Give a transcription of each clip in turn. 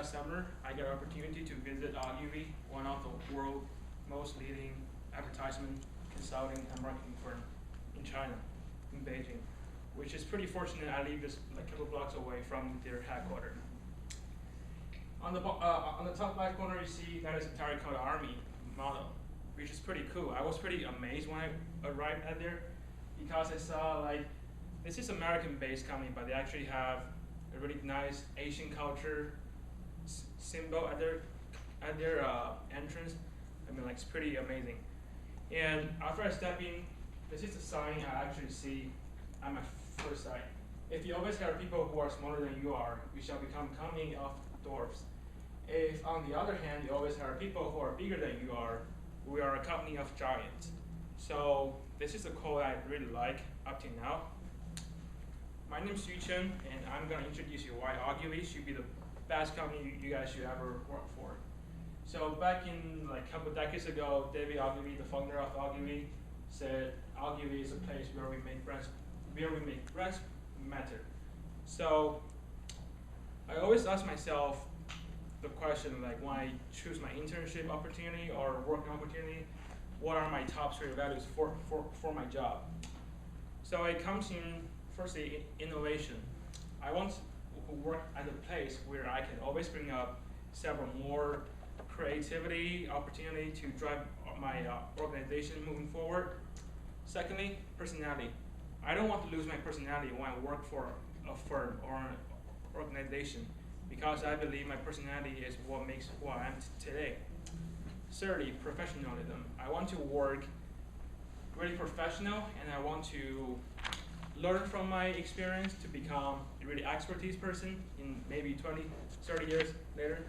past summer, I got an opportunity to visit Ogilvy, one of the world's most leading advertisement, consulting, and marketing firm in China, in Beijing, which is pretty fortunate. I live just like a couple blocks away from their headquarters. On the top left corner, you see that is entirely called the Army model, which is pretty cool. I was pretty amazed when I arrived at there because I saw like this is American-based company, but they actually have a really nice Asian culture symbol at their entrance. I mean, like it's pretty amazing. And after I step in, this is the sign I actually see at my first sight. If you always have people who are smaller than you are, you shall become coming of dwarfs. If, on the other hand, you always hire people who are bigger than you are, we are a company of giants. So this is a quote I really like up to now. My name is Yu Chen, and I'm going to introduce you why Ogilvy should be the best company you guys should ever work for. So back in like a couple decades ago, David Ogilvy, the founder of Ogilvy, said Ogilvy is a place where we make brands matter. So I always ask myself the question, like when I choose my internship opportunity or working opportunity, what are my top 3 values for my job? So it comes in, firstly, innovation. I want to work at a place where I can always bring up several more creativity, opportunity to drive my organization moving forward. Secondly, personality. I don't want to lose my personality when I work for a firm or an organization, because I believe my personality is what makes who I am today. Thirdly, professionalism. I want to work really professional, and I want to learn from my experience to become a really expertise person in maybe 20, 30 years later.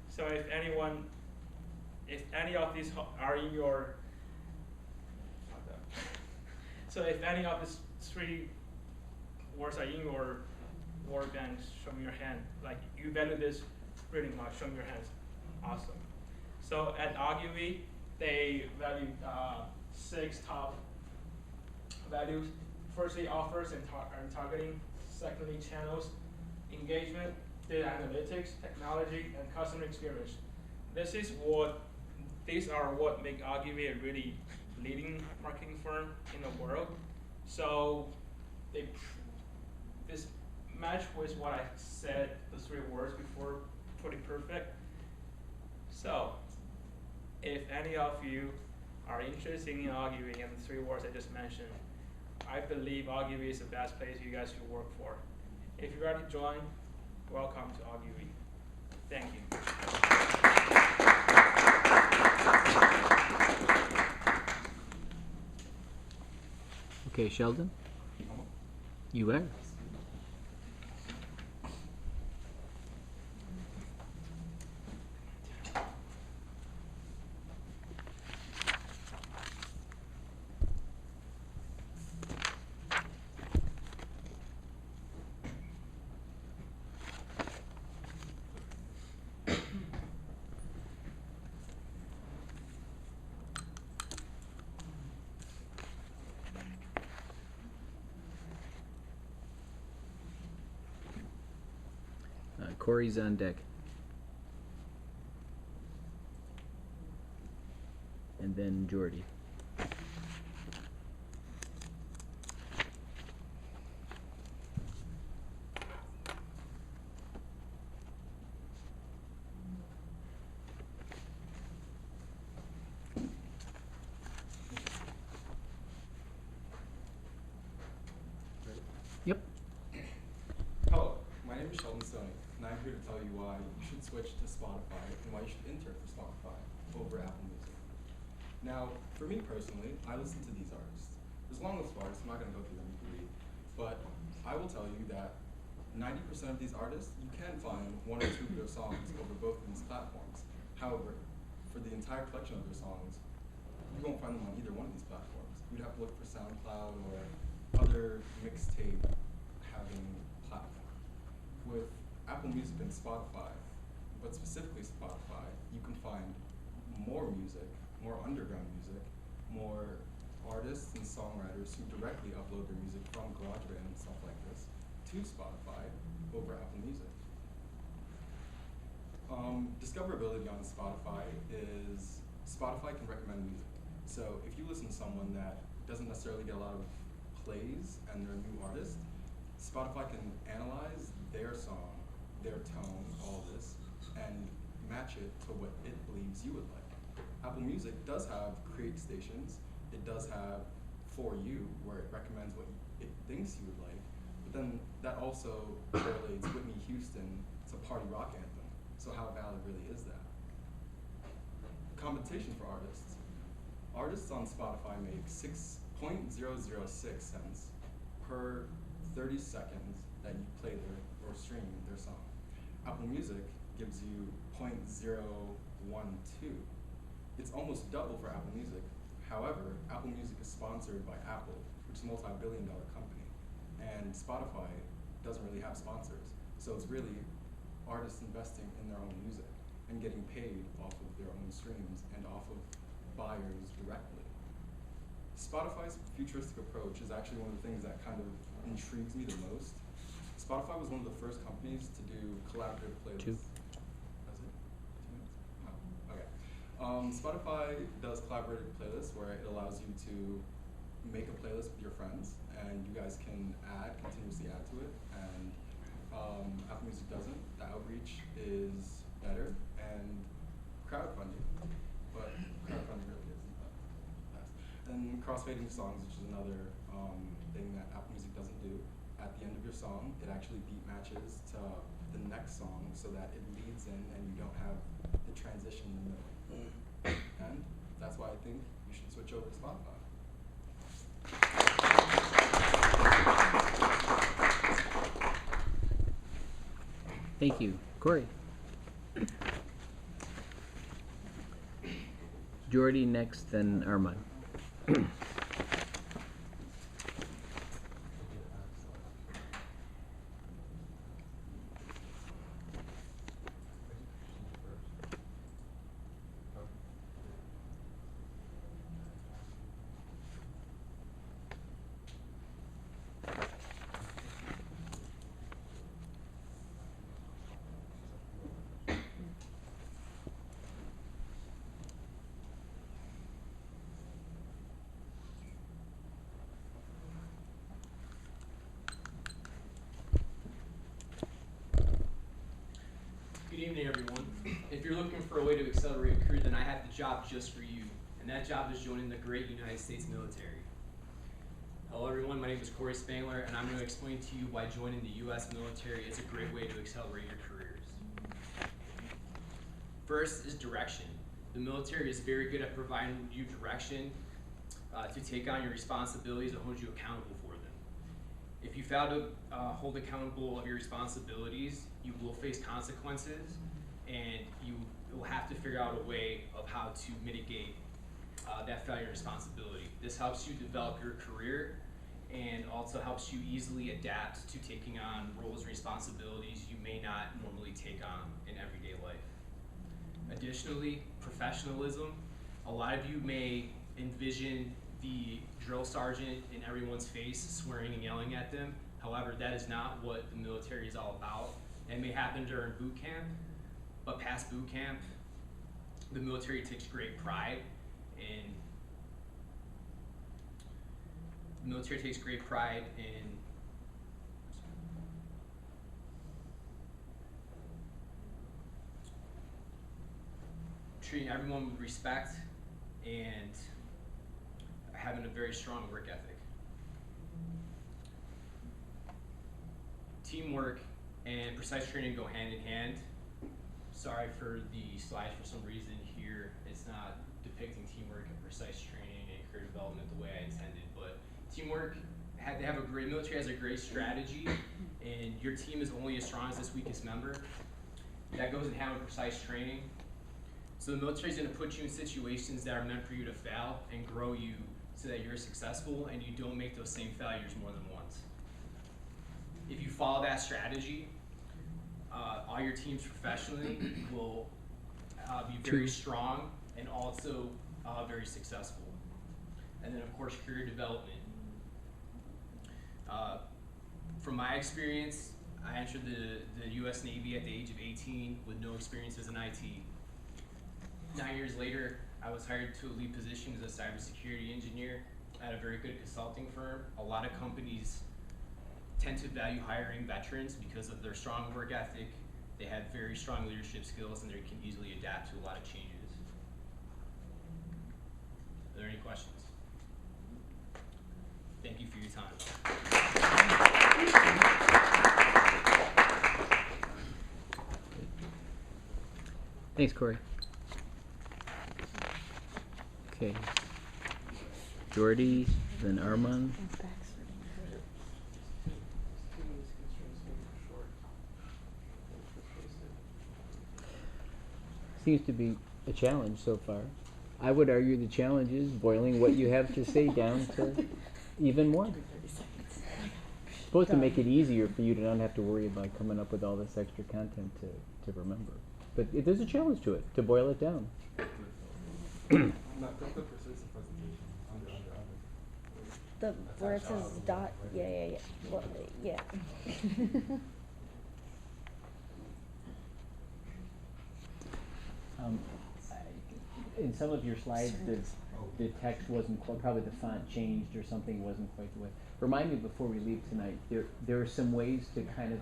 So if any of these are in your, so if any of these 3 words are in your word banks, show me your hand. Like you value this really much, show me your hands. Awesome. So at Ogilvy, they value 6 top values. Firstly, offers and targeting. Secondly, channels, engagement, data analytics, technology, and customer experience. These are what make Ogilvy a really leading marketing firm in the world. So this match with what I said, the 3 words before, pretty perfect. So if any of you are interested in Ogilvy and the 3 words I just mentioned, I believe Ogilvy is the best place you guys should work for. If you're ready to join, welcome to Ogilvy. Thank you. Okay, Sheldon, you are. Corey's on deck. And then Jordy. Yep. Hello, my name is Sheldon Stoney, and I'm here to tell you why you should switch to Spotify and why you should intern for Spotify over Apple Music. Now, for me personally, I listen to these artists. There's a long list of artists, I'm not going to go through them, you can read, but I will tell you that 90% of these artists, you can find 1 or 2 of their songs over both of these platforms. However, for the entire collection of their songs, you won't find them on either one of these platforms. You'd have to look for SoundCloud or other mixtape having platform. With Apple Music and Spotify, but specifically Spotify, you can find more music, more underground music, more artists and songwriters who directly upload their music from GarageBand and stuff like this to Spotify over Apple Music. Discoverability on Spotify is Spotify can recommend music. So if you listen to someone that doesn't necessarily get a lot of plays and they're a new artist, Spotify can analyze their song, their tone, all this, and match it to what it believes you would like. Apple Music does have create stations. It does have For You, where it recommends what it thinks you would like, but then that also correlates Whitney Houston to party rock anthem. So how valid really is that? Compensation for artists. Artists on Spotify make 6.006 cents per 30 seconds that you play or stream their song. Apple Music gives you 0.012. It's almost double for Apple Music. However, Apple Music is sponsored by Apple, which is a multi-billion-dollar company, and Spotify doesn't really have sponsors. So it's really artists investing in their own music and getting paid off of their own streams and off of buyers directly. Spotify's futuristic approach is actually one of the things that kind of intrigues me the most. Spotify was one of the first companies to do collaborative playlists. That's it? 2 minutes? Oh, okay. Spotify does collaborative playlists where it allows you to make a playlist with your friends and you guys can continuously add to it, and Apple Music doesn't. The outreach is better, and crowdfunding, but crowdfunding really isn't that fast. And crossfading songs, which is another thing that Apple Music doesn't do. At the end of your song, it actually beat matches to the next song so that it leads in and you don't have the transition in the middle. And that's why I think you should switch over to Spotify. Thank you. Corey. Jordy next, then Armand. Good evening, everyone. If you're looking for a way to accelerate your career, then I have the job just for you, and that job is joining the great United States military. Hello, everyone. My name is Corey Spangler, and I'm going to explain to you why joining the U.S. military is a great way to accelerate your careers. First is direction. The military is very good at providing you direction to take on your responsibilities and hold you accountable for them. If you fail to hold accountable of your responsibilities, you will face consequences, and you will have to figure out a way of how to mitigate that failure responsibility. This helps you develop your career and also helps you easily adapt to taking on roles and responsibilities you may not normally take on in everyday life. Additionally, professionalism. A lot of you may envision the drill sergeant in everyone's face swearing and yelling at them. However, that is not what the military is all about. That may happen during boot camp, but past boot camp, the military takes great pride in treating everyone with respect and having a very strong work ethic. Teamwork and precise training go hand in hand. Sorry for the slides, for some reason here it's not depicting teamwork and precise training and career development the way I intended, but teamwork, military has a great strategy, and your team is only as strong as its weakest member. That goes in hand with precise training. So the military is going to put you in situations that are meant for you to fail and grow you so that you're successful and you don't make those same failures more than once. If you follow that strategy, all your teams professionally will be very strong and also very successful. And then of course, career development. From my experience, I entered the U.S. Navy at the age of 18 with no experience as an IT. 9 years later, I was hired to a lead position as a cybersecurity engineer at a very good consulting firm. A lot of companies tend to value hiring veterans because of their strong work ethic. They have very strong leadership skills and they can easily adapt to a lot of changes. Are there any questions? Thank you for your time. Thanks, Corey. Okay. Jordy, then Armand. Seems to be a challenge so far. I would argue the challenge is boiling what you have to say down to even more. Supposed to make it easier for you to not have to worry about coming up with all this extra content to remember. But there's a challenge to it, to boil it down. Not click the persuasive presentation. Under. Where it says dot, yeah. Well, yeah. In some of your slides, the text wasn't quite, probably the font changed or something wasn't quite the way. Remind me before we leave tonight, there are some ways to kind of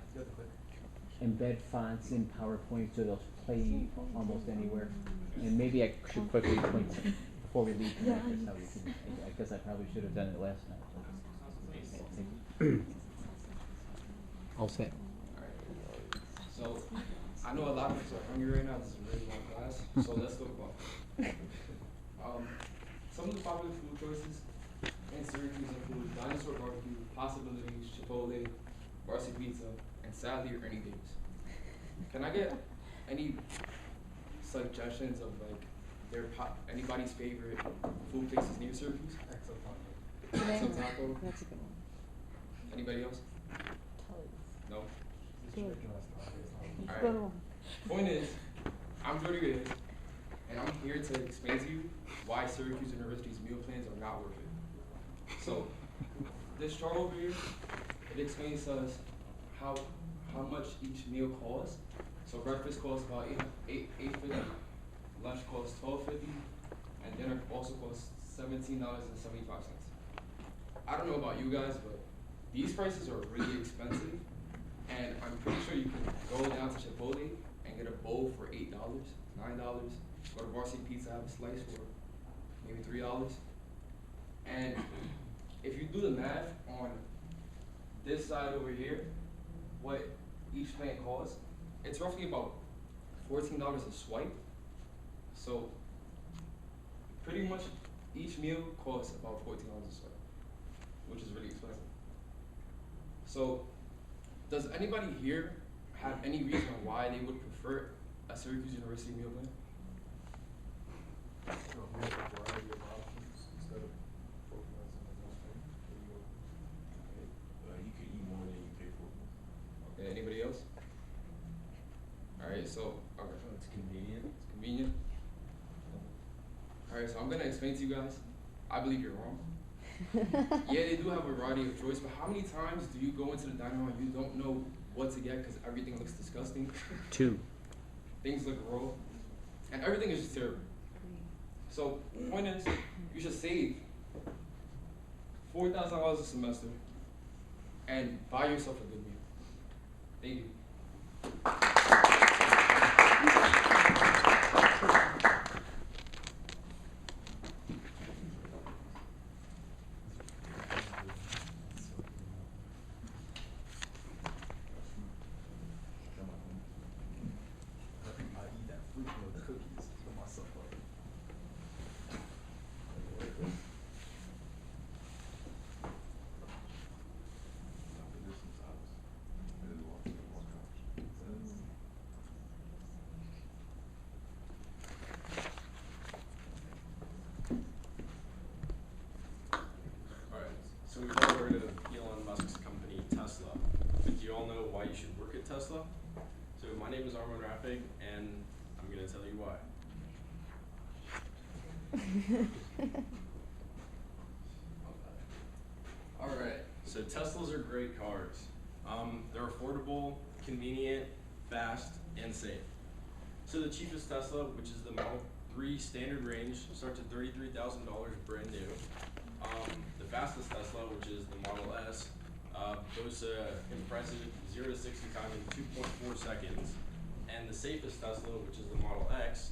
embed fonts in PowerPoint so they'll play almost anywhere. And maybe I should quickly point to, before we leave tonight, that's how we can, I guess I probably should have done it last night. All set. So, I know a lot of people are hungry right now. This is a really long class, so let's talk about some of the popular food choices in Syracuse include dinosaur barbecue, possibilities, Chipotle, varsity pizza, and sadly, Ernie Davis. Can I get any suggestions of like anybody's favorite food places near Syracuse? Exo Taco. That's a good one. Anybody else? No? Good. Alright. Good one. Point is, I'm Jordy Reyes, and I'm here to explain to you why Syracuse University's meal plans are not worth it. So, this chart over here, it explains to us how much each meal costs. So breakfast costs about $8.50, lunch costs $12.50, and dinner also costs $17.75. I don't know about you guys, but these prices are really expensive, and I'm pretty sure you can go down to Chipotle and get a bowl for $8, $9. Go to Varsity Pizza, have a slice for maybe $3. And if you do the math on this side over here, what each plan costs, it's roughly about $14 a swipe. So pretty much each meal costs about $14 a swipe, which is really expensive. So does anybody here have any reason why they would prefer a Syracuse University meal plan? More variety of options instead of focusing on one thing. You can eat more than you pay for. Okay, anybody else? Alright, so It's convenient. it's convenient. Alright, so I'm gonna explain to you guys. I believe you're wrong. Yeah, they do have a variety of choice, but how many times do you go into the dining hall and you don't know what to get because everything looks disgusting? 2. Things look raw, and everything is just terrible. So, the point is, you should save $4,000 a semester and buy yourself a good meal. Thank you. I eat that fruit with cookies for myself. Alright, so we've all heard of Elon Musk's company, Tesla. But do you all know why you should work at Tesla? So my name is Armand Raffig, and I'm going to tell you why. Alright, so Teslas are great cars, They're affordable, convenient, fast, and safe. So the cheapest Tesla, which is the Model 3 standard range, starts at $33,000 brand new. The fastest Tesla, which is the Model S, boasts an impressive 0 to 60 time in 2.4 seconds. And the safest Tesla, which is the Model X,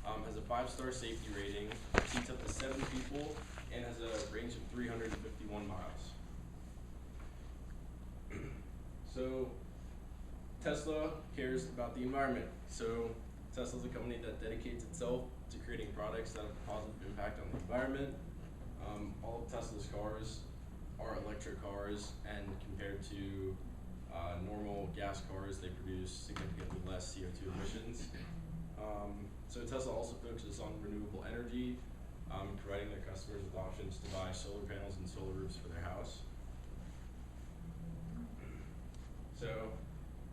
has a 5-star safety rating, seats up to 7 people, and has a range of 351 miles. So Tesla cares about the environment. So Tesla's a company that dedicates itself to creating products that have a positive impact on the environment. All of Tesla's cars are electric cars, and compared to normal gas cars, they produce significantly less CO2 emissions. So Tesla also focuses on renewable energy, providing their customers with options to buy solar panels and solar roofs for their house. So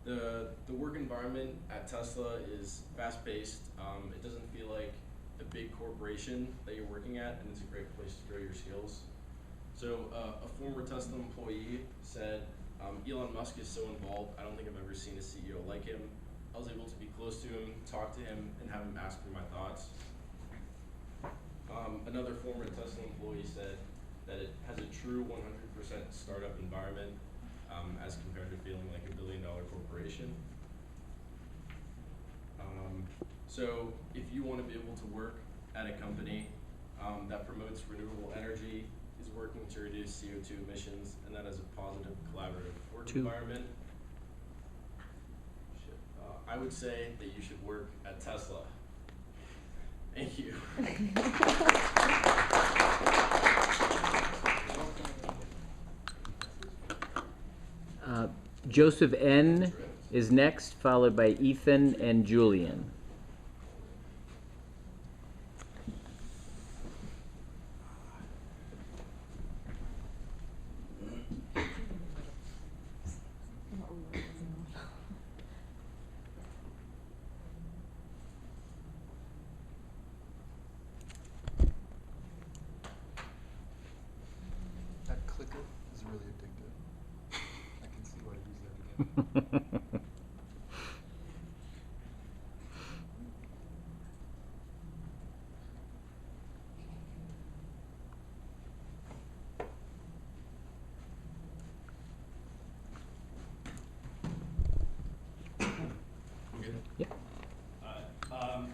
the work environment at Tesla is fast-paced. It doesn't feel like a big corporation that you're working at, and it's a great place to grow your skills. So a former Tesla employee said, Elon Musk is so involved, I don't think I've ever seen a CEO like him. I was able to be close to him, talk to him, and have him ask for my thoughts. Another former Tesla employee said that it has a true 100% startup environment, as compared to feeling like a billion-dollar corporation. So if you want to be able to work at a company that promotes renewable energy, is working to reduce CO2 emissions, and that has a positive collaborative work environment, I would say that you should work at Tesla. Thank you. Joseph N. is next, followed by Ethan and Julian. That clicker is really addictive. I can see why I use that again.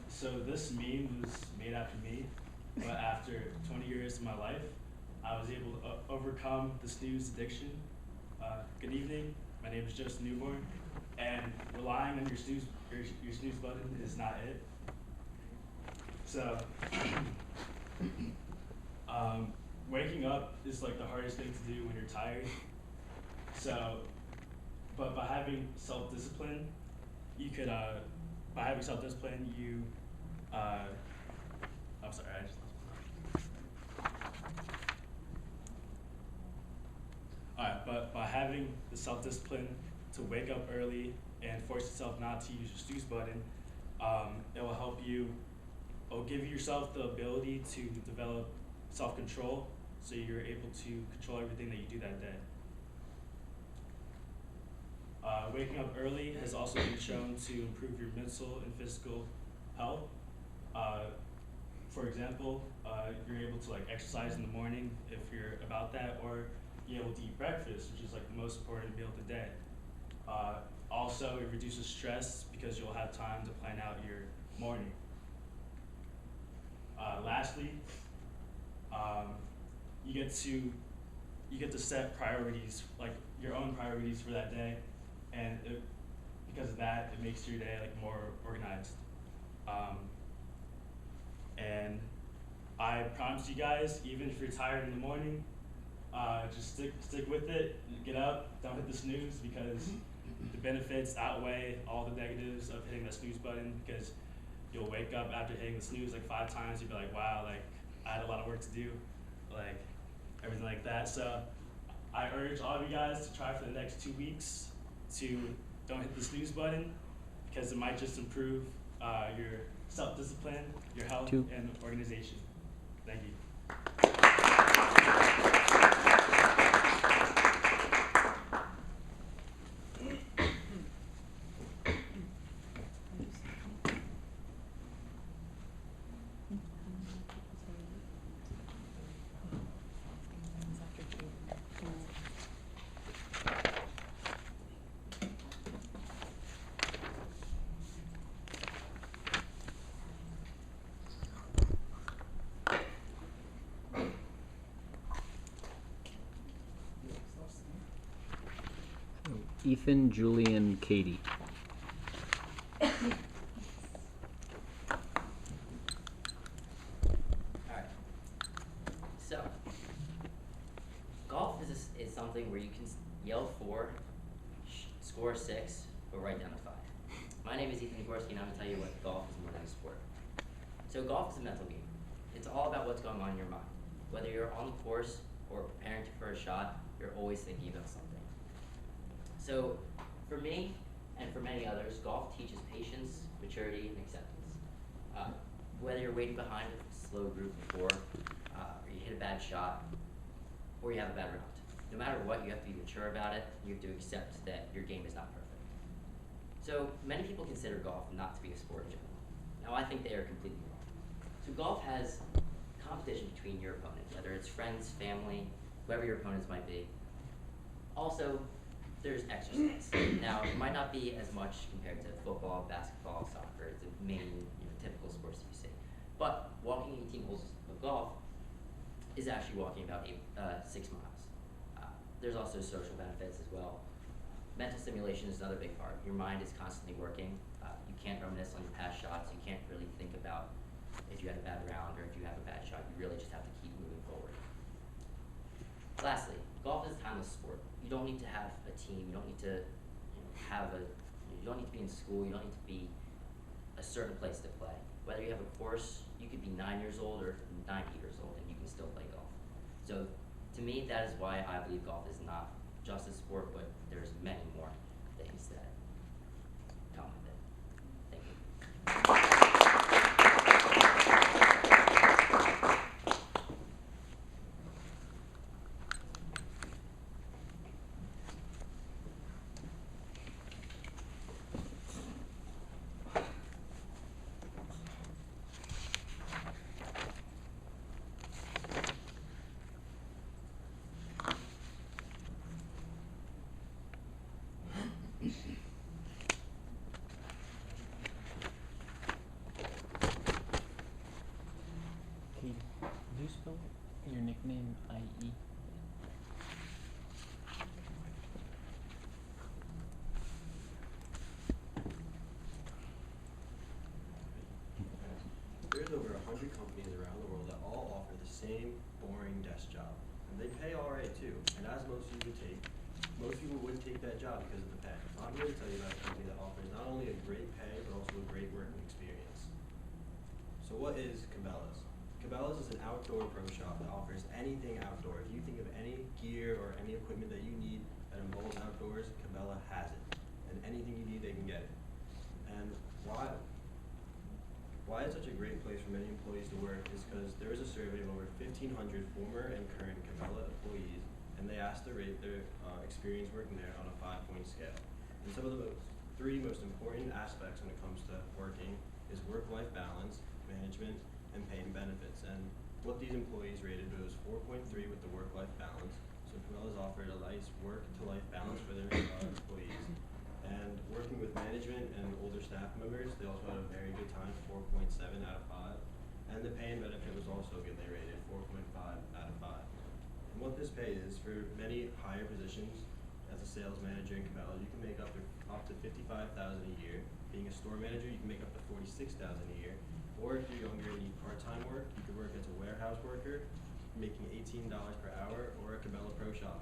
So this meme was made after me, but after 20 years of my life, I was able to overcome the snooze addiction. Good evening, my name is Joseph Newborn, and relying on your snooze button is not it. So, waking up is like the hardest thing to do when you're tired. So, but by having self-discipline, you could, I'm sorry, I just lost my Alright, but by having the self-discipline to wake up early and force yourself not to use your snooze button, it will help you, it will give yourself the ability to develop self-control, so you're able to control everything that you do that day. Waking up early has also been shown to improve your mental and physical health. For example, you're able to exercise in the morning if you're about that, or you're able to eat breakfast, which is the most important meal of the day. Also, it reduces stress because you'll have time to plan out your morning. Lastly, you get to set priorities, your own priorities for that day, and because of that, it makes your day more organized. And I promise you guys, even if you're tired in the morning, just stick with it, get up, don't hit the snooze, because the benefits outweigh all the negatives of hitting the snooze button, because you'll wake up after hitting the snooze 5 times, you'll be like, wow, I had a lot of work to do, everything like that. So I urge all of you guys to try for the next 2 weeks to don't hit the snooze button, because it might just improve your self-discipline, your health, and organization. Thank you. Ethan, Julian, Katie. Alright. So, golf is something where you can yell 4, score 6, but write down a 5. My name is Ethan Nagorski, and I'm going to tell you what golf is more than a sport. So golf is a mental game. It's all about what's going on in your mind. Whether you're on the course or preparing for a shot, you're always thinking about something. So for me, and for many others, golf teaches patience, maturity, and acceptance. Whether you're waiting behind a slow group before, or you hit a bad shot, or you have a bad round. No matter what, you have to be mature about it. You have to accept that your game is not perfect. So many people consider golf not to be a sport in general. Now I think they are completely wrong. So golf has competition between your opponent, whether it's friends, family, whoever your opponents might be. Also, there's exercise. Now, it might not be as much compared to football, basketball, soccer, the main typical sports that you see. But walking 18 holes of golf is actually walking about 6 miles. There's also social benefits as well. Mental stimulation is another big part. Your mind is constantly working. You can't reminisce on your past shots. You can't really think about if you had a bad round or if you have a bad shot. You really just have to keep moving forward. Lastly, golf is a timeless sport. You don't need to have a team. You don't need to you don't need to be in school. You don't need to be a certain place to play. Whether you have a course, you could be 9 years old or 90 years old and you can still play golf. So to me, that is why I believe golf is not just a sport, but there's many more things that come with it. Thank you. Katie, do you spell your nickname I-E? There's over 100 companies around the world that all offer the same boring desk job. And they pay alright too. And as most people wouldn't take that job because of the pay. I'm here to tell you about a company that offers not only a great pay, but also a great working experience. So what is Cabela's? Cabela's is an outdoor pro shop that offers anything outdoor. If you think of any gear or any equipment that you need that involves outdoors, Cabela has it. And anything you need, they can get it. And why it's such a great place for many employees to work is because there is a survey of over 1,500 former and current Cabela employees, and they asked to rate their experience working there on a 5-point scale. And some of the three most important aspects when it comes to working is work-life balance, management, and pay and benefits. And what these employees rated was 4.3 with the work-life balance. So Cabela's offered a nice work-to-life balance for their employees. And working with management and older staff members, they also had a very good time, 4.7 out of 5. And the pay and benefit was also good. They rated 4.5 out of 5. And what this pay is, for many higher positions, as a sales manager in Cabela's, you can make up to $55,000 a year. Being a store manager, you can make up to $46,000 a year. Or if you're younger and need part-time work, you could work as a warehouse worker, making $18 per hour, or a Cabela Pro Shop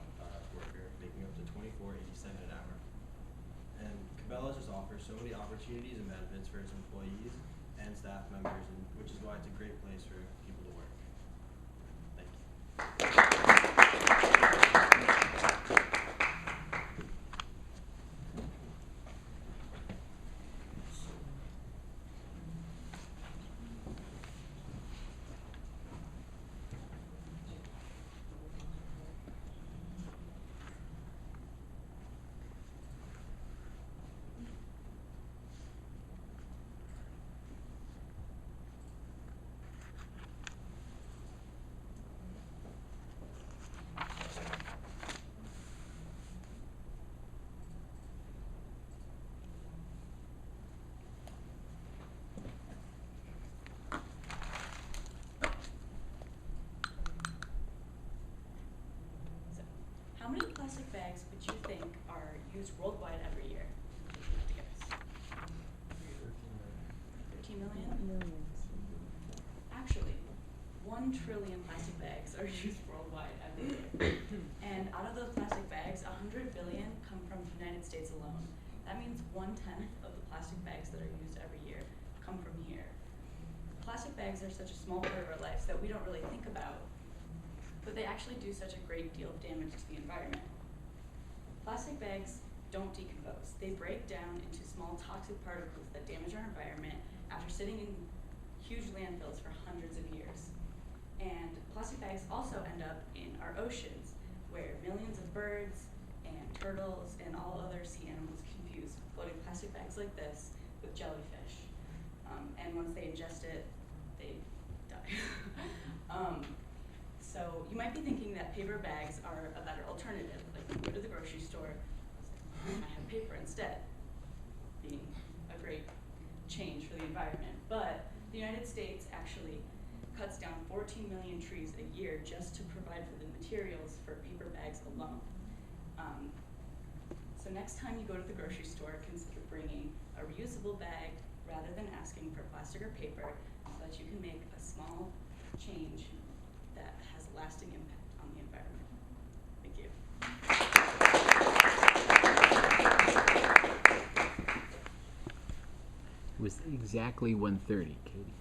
worker, making up to $24.87 an hour. And Cabela's just offers so many opportunities and benefits for its employees and staff members, and which is why it's a great place for people to work. Thank you. bags which you think are used worldwide every year? If you had to guess. 13 million? Millions. Actually, 1 trillion plastic bags are used worldwide every year. And out of those plastic bags, 100 billion come from the United States alone. That means 1/10 of the plastic bags that are used every year come from here. Plastic bags are such a small part of our lives that we don't really think about, but they actually do such a great deal of damage to the environment. Plastic bags don't decompose. They break down into small toxic particles that damage our environment after sitting in huge landfills for hundreds of years. And plastic bags also end up in our oceans, where millions of birds and turtles and all other sea animals confuse floating plastic bags like this with jellyfish. And once they ingest it, they die. So you might be thinking that paper bags are a better alternative. Like when you go to the grocery store, I have paper instead, being a great change for the environment. But the United States actually cuts down 14 million trees a year just to provide for the materials for paper bags alone. So next time you go to the grocery store, consider bringing a reusable bag rather than asking for plastic or paper, so that you can make a small change that has a lasting impact on the environment. Thank you. It was exactly 1:30, Katie.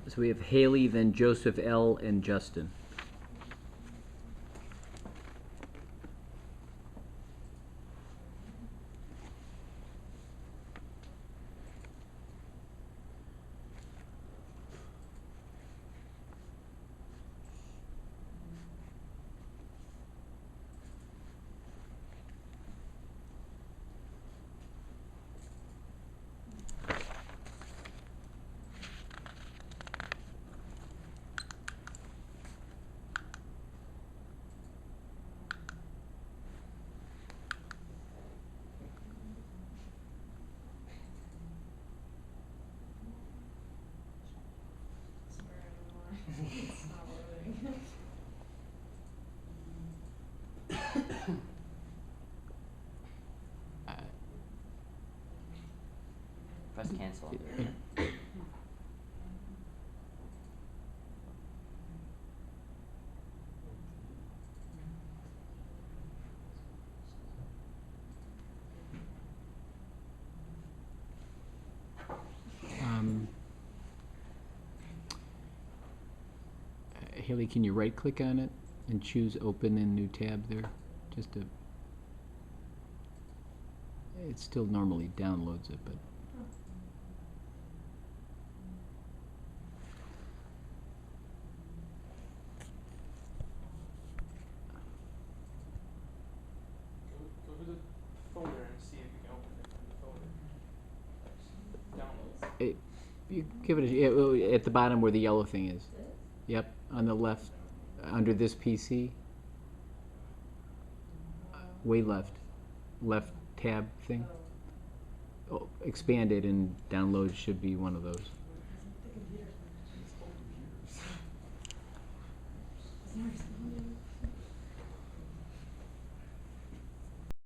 So we have Haley, then Joseph L., and Justin. It's not loading. Press cancel. Haley, can you right-click on it and choose Open in New Tab there? Just to. It still normally downloads it, but. Go to the folder and see if you can open it from the folder. Downloads. You give it a, at the bottom where the yellow thing is. Yep, on the left, under this PC. Way left tab thing. Oh, expand it and download should be one of those. The computer.